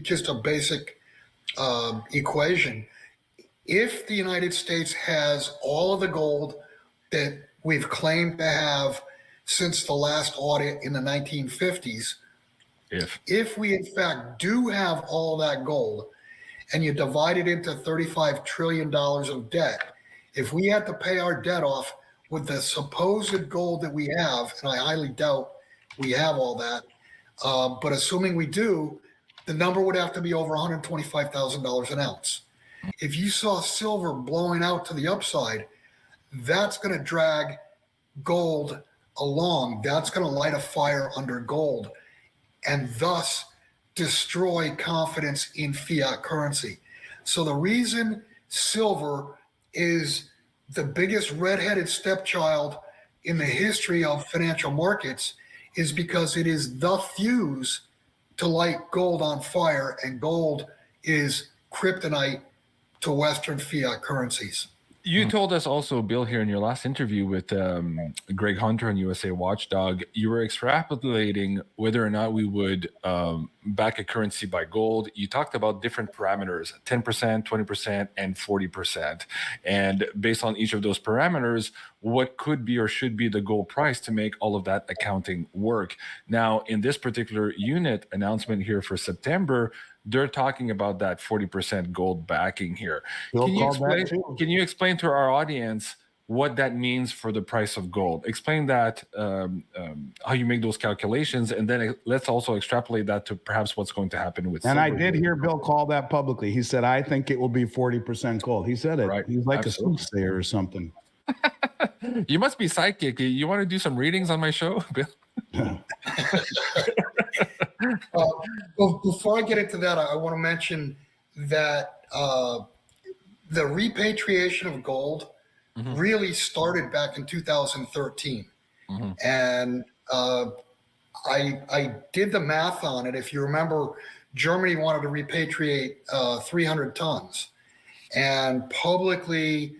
just a basic equation. If the United States has all of the gold that we've claimed to have since the last audit in the 1950s, if we in fact do have all that gold and you divide it into $35 trillion of debt, if we had to pay our debt off with the supposed gold that we have, and I highly doubt we have all that, but assuming we do, the number would have to be over $125,000 an ounce. If you saw silver blowing out to the upside, that's going to drag gold along. That's going to light a fire under gold and thus destroy confidence in fiat currency. So the reason silver is the biggest redheaded stepchild in the history of financial markets is because it is the fuse to light gold on fire, and gold is kryptonite to Western fiat currencies. You told us also, Bill, here in your last interview with Greg Hunter on USA Watchdog, you were extrapolating whether or not we would back a currency by gold. You talked about different parameters, 10%, 20%, and 40%. And based on each of those parameters, what could be or should be the gold price to make all of that accounting work. Now, in this particular unit announcement here for September, they're talking about that 40% gold backing here. Can you explain to our audience what that means for the price of gold? Explain that, how you make those calculations, and then let's also extrapolate that to perhaps what's going to happen with silver. And I did hear Bill call that publicly. He said, I think it will be 40% gold. He said it. Right. He's like a soothsayer or something. You must be psychic. You want to do some readings on my show, Bill? Well, before I get into that, I want to mention that the repatriation of gold really started back in 2013. And I did the math on it. If you remember, Germany wanted to repatriate 300 tons. And publicly,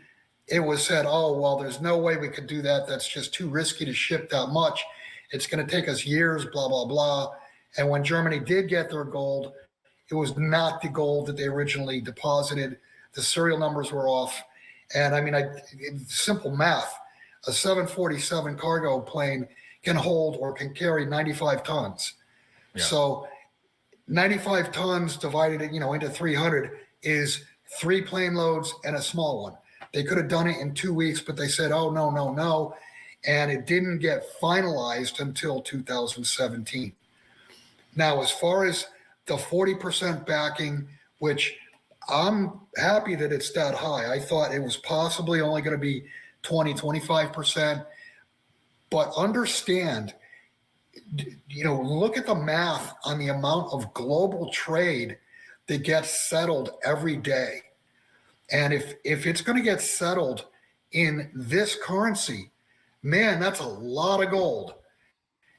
it was said, oh, well, there's no way we could do that. That's just too risky to ship that much. It's going to take us years, blah, blah, blah. And when Germany did get their gold, it was not the gold that they originally deposited. The serial numbers were off. And I mean, simple math, a 747 cargo plane can hold or can carry 95 tons. Yeah. So 95 tons divided, into 300 is 3 plane loads and a small one. They could have done it in 2 weeks, but they said, oh, no, no, no. And it didn't get finalized until 2017. Now, as far as the 40% backing, which I'm happy that it's that high. I thought it was possibly only going to be 20, 25%. But understand, look at the math on the amount of global trade that gets settled every day. And if it's going to get settled in this currency, man, that's a lot of gold.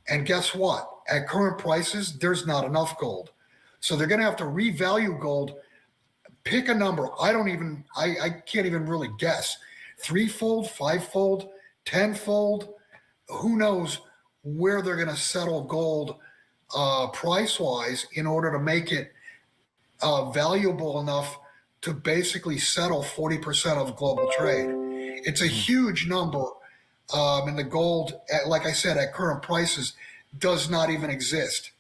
And guess what? At current prices, there's not enough gold. So they're going to have to revalue gold. Pick a number. I can't even really guess. 3-fold, 5-fold, 10-fold. Who knows where they're going to settle gold price-wise in order to make it valuable enough to basically settle 40% of global trade. It's a huge number, and the gold, like I said, at current prices, does not even exist.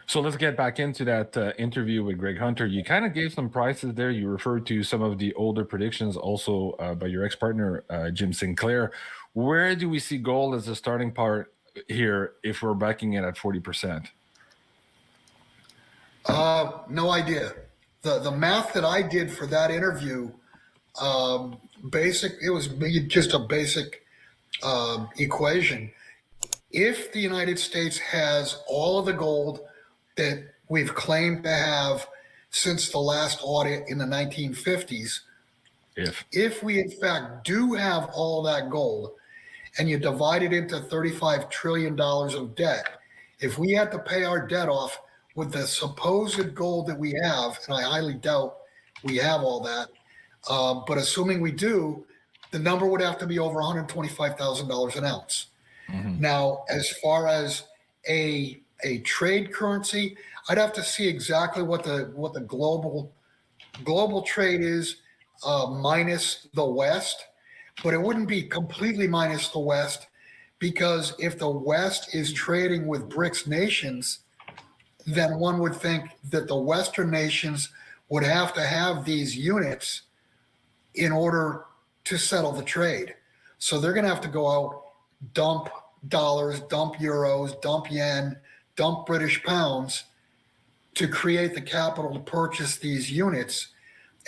So let's get back into that interview with Greg Hunter. You kind of gave some prices there. You referred to some of the older predictions also by your ex-partner, Jim Sinclair. Where do we see gold as a starting part here if we're backing it at 40%? No idea. The math that I did for that interview, it was just a basic equation. If the United States has all of the gold that we've claimed to have since the last audit in the 1950s, if we in fact do have all that gold and you divide it into $35 trillion of debt, if we had to pay our debt off with the supposed gold that we have, and I highly doubt we have all that, but assuming we do, the number would have to be over $125,000 an ounce. Now, as far as a a trade currency, I'd have to see exactly what the global trade is minus the West, but it wouldn't be completely minus the West, because if the West is trading with BRICS nations, then one would think that the Western nations would have to have these units in order to settle the trade. So they're going to have to go out, dump dollars, dump euros, dump yen, dump British pounds to create the capital to purchase these units.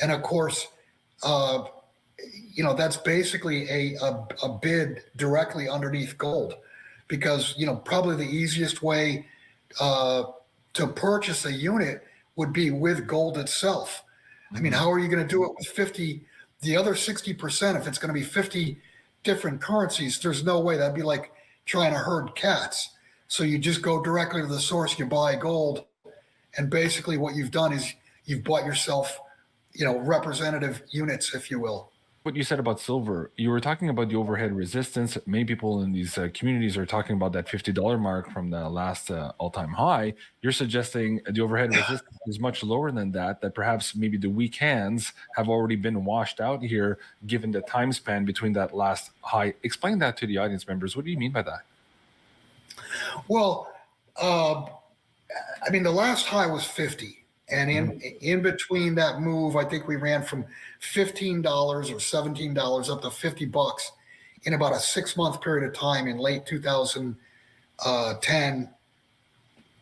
And of course, that's basically a bid directly underneath gold, because, probably the easiest way to purchase a unit would be with gold itself. I mean, how are you going to do it with 50, the other 60%, if it's going to be 50 different currencies? There's no way. That'd be like trying to herd cats. So you just go directly to the source, you buy gold, and basically what you've done is you've bought yourself, representative units, if you will. What you said about silver, you were talking about the overhead resistance. Many people in these communities are talking about that $50 mark from the last all-time high. You're suggesting the overhead resistance is much lower than that perhaps maybe the weak hands have already been washed out here, given the time span between that last high. Explain that to the audience members. What do you mean by that? Well, the last high was 50. And in between that move, I think we ran from $15 or $17 up to $50 in about a 6-month period of time in late 2010,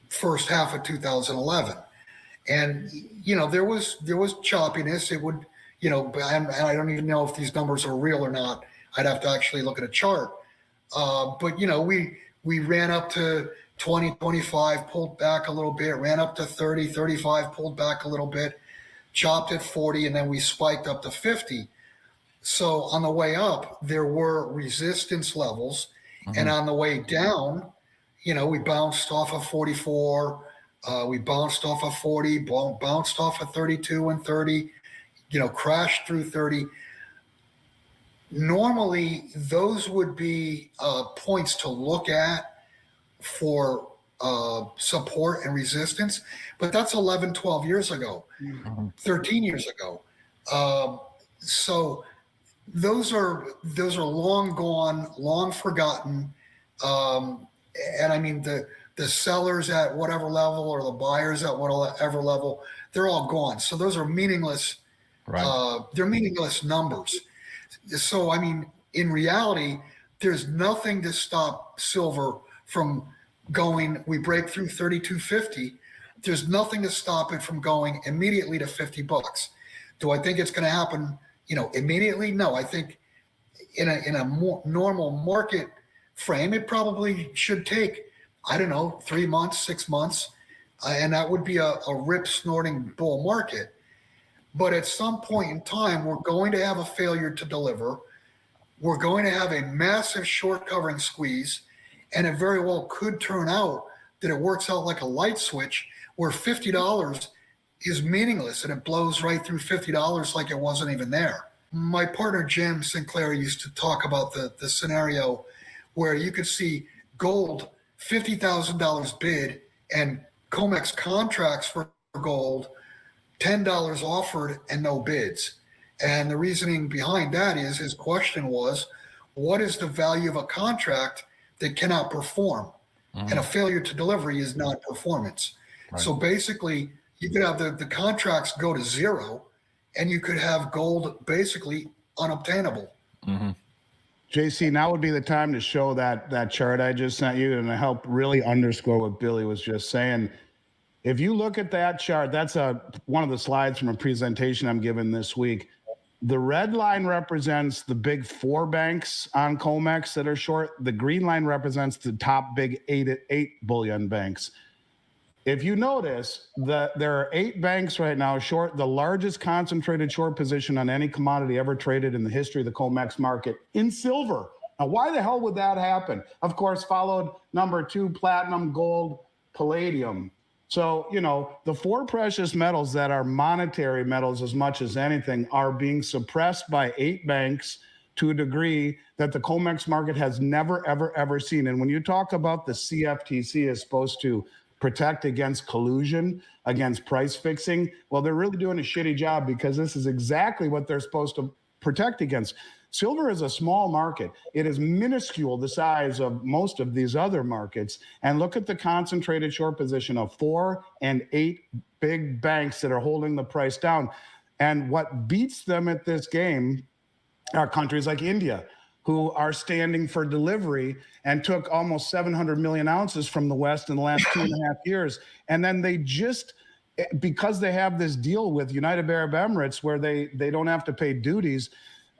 first half of 2011. And, there was choppiness. It would, and I don't even know if these numbers are real or not. I'd have to actually look at a chart. But, we ran up to 20, 25, pulled back a little bit, ran up to 30, 35, pulled back a little bit, chopped at 40, and then we spiked up to 50. So on the way up, there were resistance levels. And on the way down, we bounced off of 44, we bounced off of 40, bounced off of 32 and 30, crashed through 30. Normally, those would be points to look at for support and resistance, but that's 11, 12 years ago, 13 years ago. So those are long gone, long forgotten. And I mean, the sellers at whatever level or the buyers at whatever level, they're all gone. So those are meaningless. Right. They're meaningless numbers. So, I mean, in reality, there's nothing to stop silver from going, we break through 32.50. There's nothing to stop it from going immediately to $50. Do I think it's going to happen, immediately? No, I think in a more normal market frame, it probably should take, 3 months, 6 months, and that would be a rip snorting bull market. But at some point in time, we're going to have a failure to deliver. We're going to have a massive short covering squeeze. And it very well could turn out that it works out like a light switch where $50 is meaningless and it blows right through $50 like it wasn't even there. My partner, Jim Sinclair, used to talk about the scenario where you could see gold, $50,000 bid, and COMEX contracts for gold, $10 offered and no bids. And the reasoning behind that is his question was, what is the value of a contract that cannot perform? And a failure to delivery is not performance. Right. So basically, you could have the contracts go to zero, and you could have gold basically unobtainable. JC, now would be the time to show that chart I just sent you and to help really underscore what Billy was just saying. If you look at that chart, that's one of the slides from a presentation I'm giving this week. The red line represents the big 4 banks on COMEX that are short. The green line represents the top big 8 bullion banks. If you notice that there are 8 banks right now short, the largest concentrated short position on any commodity ever traded in the history of the COMEX market in silver. Now, why the hell would that happen? Of course, followed number 2, platinum, gold, palladium. So, the 4 precious metals that are monetary metals as much as anything are being suppressed by 8 banks to a degree that the COMEX market has never, ever, ever seen. And when you talk about the CFTC is supposed to protect against collusion, against price fixing. Well, they're really doing a shitty job, because this is exactly what they're supposed to protect against. Silver is a small market. It is minuscule, the size of most of these other markets. And look at the concentrated short position of 4 and 8 big banks that are holding the price down. And what beats them at this game are countries like India, who are standing for delivery and took almost 700 million ounces from the West in the last 2.5 years. And then they just, because they have this deal with United Arab Emirates where they don't have to pay duties.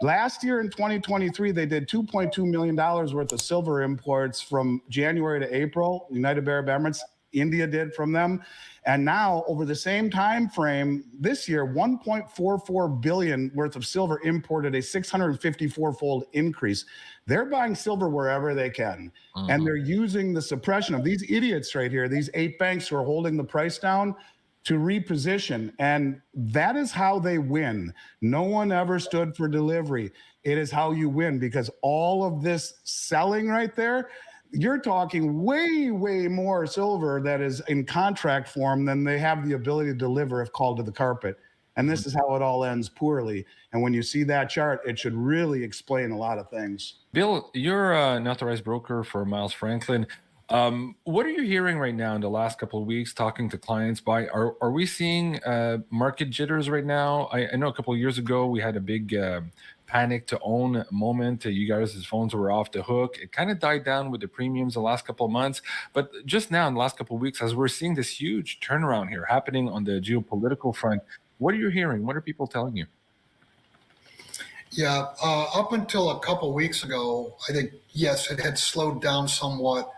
Last year in 2023, they did $2.2 million worth of silver imports from January to April. United Arab Emirates, India did from them. And now, over the same time frame this year, 1.44 billion worth of silver imported, a 654-fold increase. They're buying silver wherever they can. And they're using the suppression of these idiots right here, these 8 banks who are holding the price down, to reposition. And that is how they win. No one ever stood for delivery. It is how you win, because all of this selling right there, you're talking way, way more silver that is in contract form than they have the ability to deliver if called to the carpet. And this is how it all ends poorly. And when you see that chart, it should really explain a lot of things. Bill, you're an authorized broker for Miles Franklin. What are you hearing right now in the last couple of weeks talking to clients? Are we seeing market jitters right now? I know a couple of years ago we had a big panic to own moment. You guys' phones were off the hook. It kind of died down with the premiums the last couple of months. But just now in the last couple of weeks, as we're seeing this huge turnaround here happening on the geopolitical front, what are you hearing? What are people telling you? Yeah, up until a couple of weeks ago, I think, yes, it had slowed down somewhat.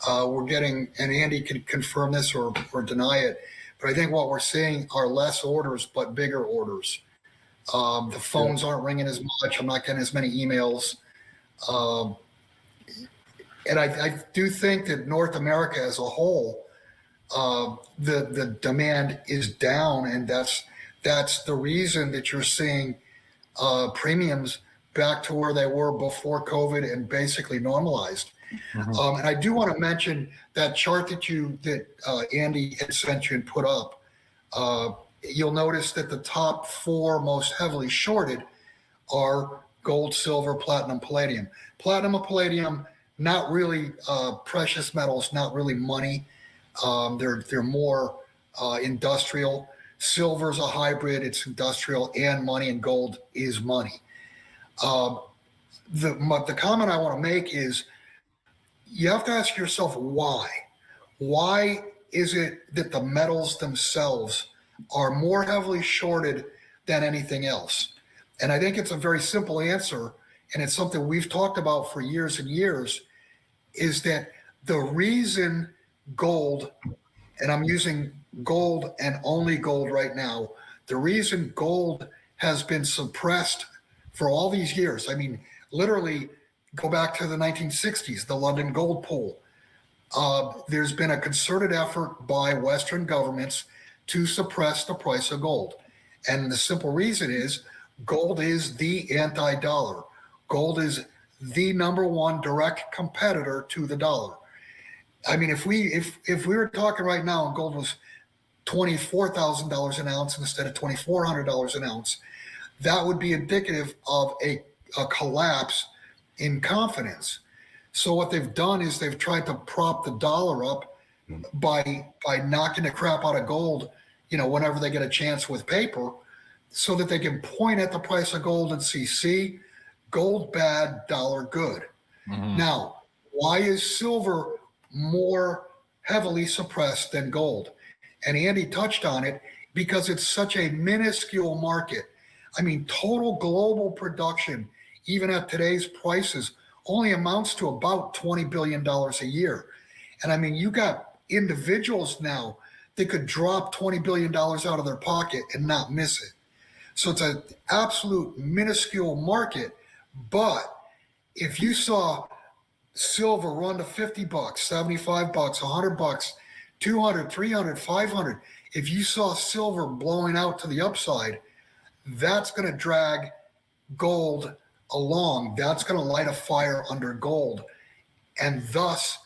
We're getting, and Andy can confirm this or deny it, but I think what we're seeing are less orders, but bigger orders. The phones aren't ringing as much. I'm not getting as many emails. And I do think that North America as a whole, the demand is down, and that's the reason that you're seeing premiums back to where they were before COVID and basically normalized. And I do want to mention that chart that Andy had sent you and put up. You'll notice that the top 4 most heavily shorted are gold, silver, platinum, palladium. Platinum and palladium, not really precious metals, not really money. They're more industrial. Silver's a hybrid; it's industrial and money, and gold is money. The comment I want to make is, you have to ask yourself why. Why is it that the metals themselves are more heavily shorted than anything else? And I think it's a very simple answer, and it's something we've talked about for years and years, is that the reason gold, and I'm using gold and only gold right now, the reason gold has been suppressed for all these years, I mean, literally go back to the 1960s, the London gold pool. There's been a concerted effort by Western governments to suppress the price of gold. And the simple reason is gold is the anti-dollar. Gold is the #1 direct competitor to the dollar. I mean, if we were talking right now and gold was $24,000 an ounce instead of $2,400 an ounce, that would be indicative of a collapse in confidence. So what they've done is they've tried to prop the dollar up by knocking the crap out of gold, whenever they get a chance with paper, so that they can point at the price of gold and see, gold bad, dollar good. Now, why is silver more heavily suppressed than gold? And Andy touched on it, because it's such a minuscule market. I mean, total global production, even at today's prices, only amounts to about $20 billion a year. And I mean, you got individuals now that could drop $20 billion out of their pocket and not miss it. So it's an absolute minuscule market. But if you saw silver run to $50, $75, $100, 200, 300, 500, if you saw silver blowing out to the upside, that's going to drag gold along. That's going to light a fire under gold, and thus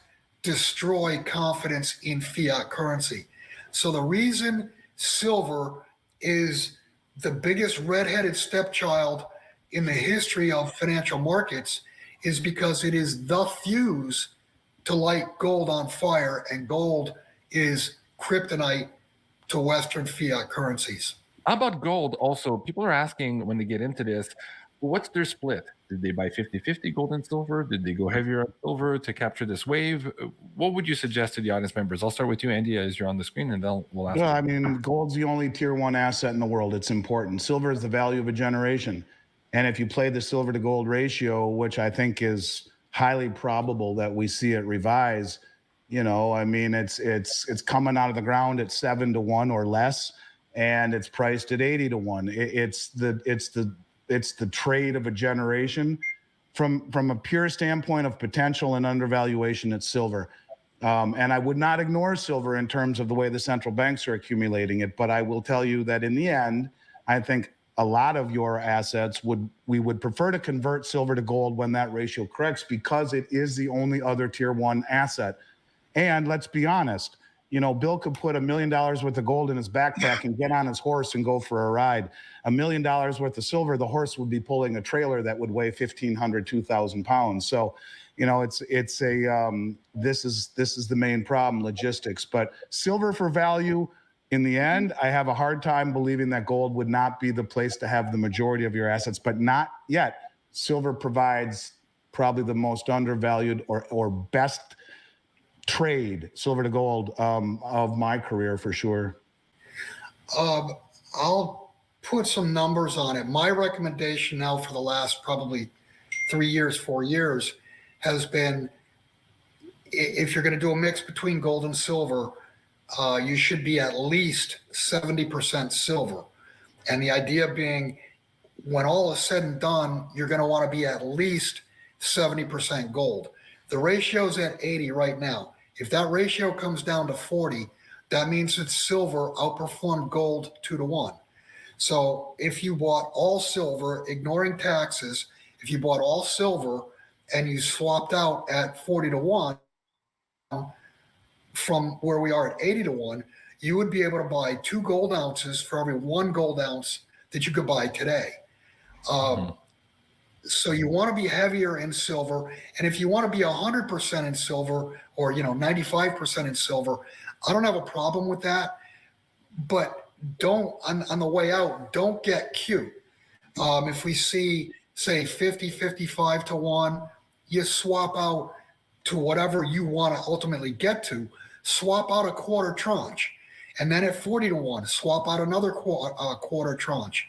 destroy confidence in fiat currency. So the reason silver is the biggest redheaded stepchild in the history of financial markets is because it is the fuse to light gold on fire, and gold is kryptonite to Western fiat currencies. How about gold? Also, people are asking when they get into this, what's their split? Did they buy 50-50 gold and silver? Did they go heavier on silver to capture this wave? What would you suggest to the audience members? I'll start with you, Andy, as you're on the screen, and then we'll ask Well, you. I mean, gold's the only tier one asset in the world. It's important. Silver is the value of a generation. And if you play the silver to gold ratio, which I think is highly probable that we see it revise, you know, I mean, it's coming out of the ground at 7-1 or less, and it's priced at 80-1. It's the trade of a generation. From a pure standpoint of potential and undervaluation, it's silver. And I would not ignore silver in terms of the way the central banks are accumulating it. But I will tell you that in the end, I think a lot of your assets we would prefer to convert silver to gold when that ratio corrects, because it is the only other tier one asset. And let's be honest, you know, Bill could put $1 million worth of gold in his backpack and get on his horse and go for a ride. $1 million worth of silver, the horse would be pulling a trailer that would weigh 1,500, 2,000 pounds. So, you know, this is the main problem, logistics. But silver for value, in the end, I have a hard time believing that gold would not be the place to have the majority of your assets, but not yet. Silver provides probably the most undervalued or best trade, silver to gold, of my career for sure. I'll put some numbers on it. My recommendation now for the last probably 3 years, 4 years has been, if you're going to do a mix between gold and silver, you should be at least 70% silver. And the idea being, when all is said and done, you're going to want to be at least 70% gold. The ratio's at 80 right now. If that ratio comes down to 40, that means that silver outperformed gold 2-1. So if you bought all silver, ignoring taxes, if you bought all silver and you swapped out at 40-1 from where we are at 80-1, you would be able to buy 2 gold ounces for every 1 gold ounce that you could buy today. So you want to be heavier in silver. And if you want to be 100% in silver, or, you know, 95% in silver, I don't have a problem with that. But don't, on the way out, don't get cute. If we see, say, 50-55-1, you swap out to whatever you want to ultimately get to. Swap out a quarter tranche. And then at 40-1, swap out another quarter tranche.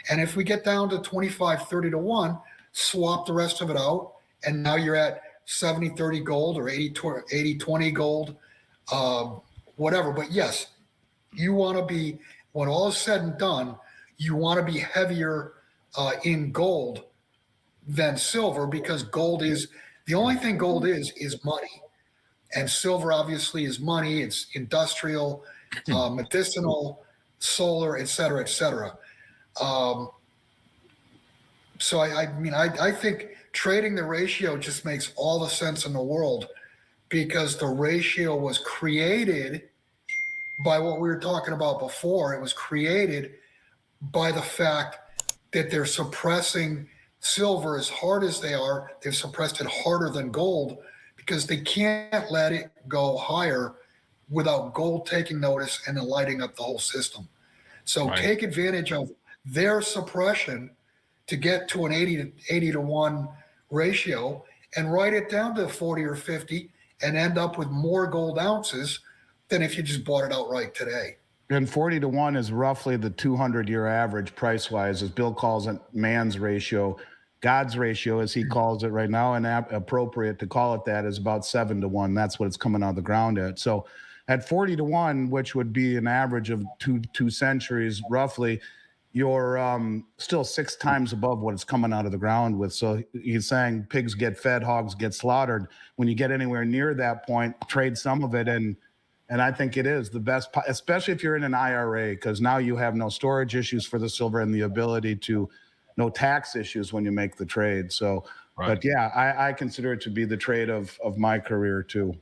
And if we get down to 25-30-1, swap the rest of it out, and now you're at 70-30 gold or 80-20 gold, whatever. But yes, you want to be, when all is said and done, you want to be heavier in gold than silver, because gold is, the only thing gold is money. And silver obviously is money. It's industrial, medicinal, solar, et cetera, et cetera. So I think trading the ratio just makes all the sense in the world, because the ratio was created by what we were talking about before. It was created by the fact that they're suppressing silver as hard as they are. They've suppressed it harder than gold because they can't let it go higher without gold taking notice and then lighting up the whole system. So take advantage of their suppression to get to an 80-1 ratio and write it down to 40 or 50 and end up with more gold ounces than if you just bought it outright today. And 40-1 is roughly the 200-year average price-wise, as Bill calls it, man's ratio. God's ratio, as he calls it right now, and appropriate to call it that, is about 7-1. That's what it's coming out of the ground at. So at 40-1, which would be an average of two centuries roughly, you're still 6 times above what it's coming out of the ground with. So he's saying pigs get fed, hogs get slaughtered. When you get anywhere near that point, trade some of it. And I think it is the best, especially if you're in an IRA, because now you have no storage issues for the silver and the ability to, no tax issues when you make the trade. So, but yeah, I consider it to be the trade of my career too.